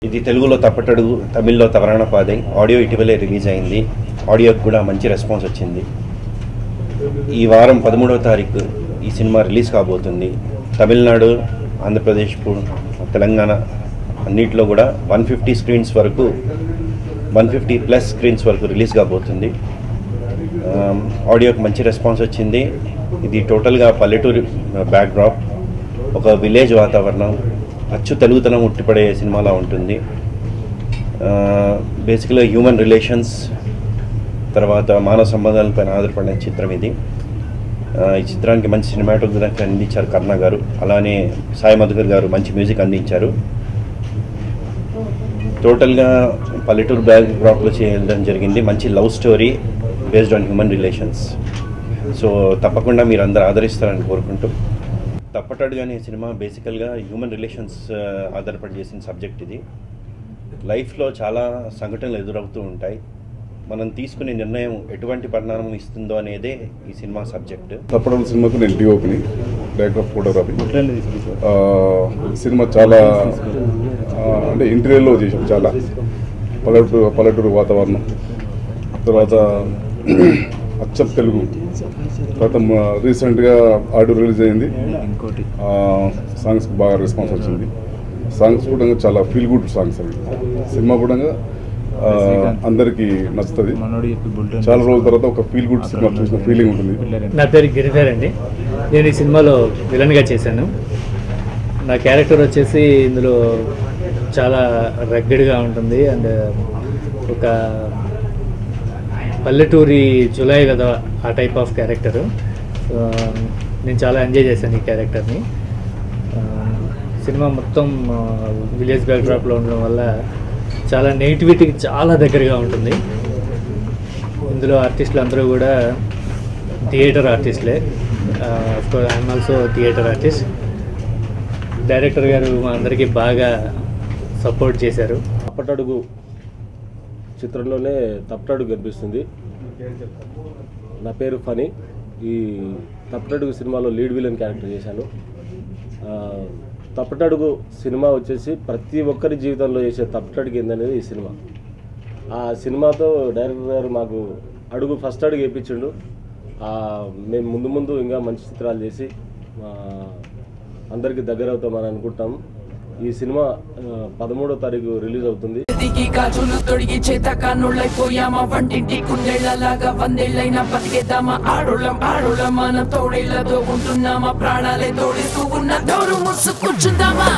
ఇది తెలుగులో తప్పటడుగు, తమిళ్లో తవరణపాదై. ఆడియో ఇటీవలే రిలీజ్ అయింది. ఆడియోకి కూడా మంచి రెస్పాన్స్ వచ్చింది. ఈ వారం 13వ తారీఖు ఈ సినిమా రిలీజ్ కాబోతుంది. తమిళనాడు, ఆంధ్రప్రదేశ్, తెలంగాణ అన్నింటిలో కూడా 150 స్క్రీన్స్ వరకు, 150+ స్క్రీన్స్ వరకు రిలీజ్ కాబోతుంది. ఆడియోకి మంచి రెస్పాన్స్ వచ్చింది. ఇది టోటల్గా పల్లెటూరు బ్యాక్డ్రాప్, ఒక విలేజ్ వాతావరణం, అచ్చు తెలుగుతనం ఉట్టిపడే సినిమాలా ఉంటుంది. బేసిక్గా హ్యూమన్ రిలేషన్స్, తర్వాత మానవ సంబంధాలపైన ఆధారపడిన చిత్రం ఇది. ఈ చిత్రానికి మంచి సినిమాటోగ్రఫీ అందించారు కర్ణ గారు, అలానే సాయి మధుకర్ గారు మంచి మ్యూజిక్ అందించారు. టోటల్గా పల్లెటూరు బ్యాక్డ్రాప్లో చేయడం జరిగింది. మంచి love story based on human relations. So తప్పకుండా మీరు అందరూ ఆదరిస్తారని కోరుకుంటూ. తప్పటడుగు అనే సినిమా బేసికల్గా హ్యూమన్ రిలేషన్స్ ఆధారపడి చేసిన సబ్జెక్ట్ ఇది. లైఫ్లో చాలా సంఘటనలు ఎదురవుతూ ఉంటాయి. మనం తీసుకునే నిర్ణయం ఎటువంటి పరిణామం ఇస్తుందో అనేదే ఈ సినిమా సబ్జెక్ట్. తప్పటడుగు సినిమాకు నేను డిఓపిని, డైరెక్టర్ ఆఫ్ ఫోటోగ్రఫీ. సినిమా చాలా అంటే ఇంటీరియర్లో చేసాం. చాలా పల్లెటూరు వాతావరణం, తర్వాత అచ్చం తెలుగు. తర్వాత రీసెంట్గా ఆడియో రిలీజ్ అయింది. సాంగ్స్కి బాగా రెస్పాన్స్ వచ్చింది. సాంగ్స్ కూడా చాలా ఫీల్ గుడ్ సాంగ్స్ అవి. సినిమా కూడా అందరికీ నచ్చుతుంది. చాలా రోజుల తర్వాత ఒక ఫీల్ గుడ్ సినిమా చూసిన ఫీలింగ్ ఉంటుంది. నా పేరు గిరిధర్ అండి. నేను ఈ సినిమాలో విలన్గా చేశాను. నా క్యారెక్టర్ వచ్చేసి ఇందులో చాలా రగ్గడ్గా ఉంటుంది. అండ్ ఒక పల్లెటూరి జులై కదా ఆ టైప్ ఆఫ్ క్యారెక్టరు. నేను చాలా ఎంజాయ్ చేశాను ఈ క్యారెక్టర్ని. సినిమా మొత్తం విలేజ్ బ్యాక్డ్రాప్లో ఉండడం వల్ల చాలా నెగిటివిటీకి చాలా దగ్గరగా ఉంటుంది. ఇందులో ఆర్టిస్టులు అందరూ కూడా థియేటర్ ఆర్టిస్టులే. Of course I'm also theatre artist. Director గారు మా అందరికీ బాగా సపోర్ట్ చేశారు. తప్పటడుగు చిత్రంలోనే తప్పటడుగు కనిపిస్తుంది. నా పేరు ఫనీ. ఈ తప్పటడుగు సినిమాలో లీడ్ విలన్ క్యారెక్టర్ చేశాను. తప్పటడుగు సినిమా వచ్చేసి ప్రతి ఒక్కరి జీవితంలో చేసే తప్పటడుగు ఏందనేది ఈ సినిమా. ఆ సినిమాతో డైరెక్టర్ గారు మాకు ఫస్ట్ అడుగు వేయించిండు. మేము ముందు ముందు ఇంకా మంచి చిత్రాలు చేసి అందరికీ దగ్గర అవుతామని అనుకుంటాము. ఈ సినిమా 13వ తారీఖు రిలీజ్ అవుతుంది. గాజులు తొడిగి చేత కానుళ్ళైపోయామా, వంటింటి కుండేళ్లలాగా వందేళ్ళైనా బతికేద్దామా. ఆడోళ్ళం మనం తోడేళ్లతో ఉంటున్నామా, ప్రాణాలే తోడిస్తూ ఉన్న దోరు ముసుగు కూర్చుందామా.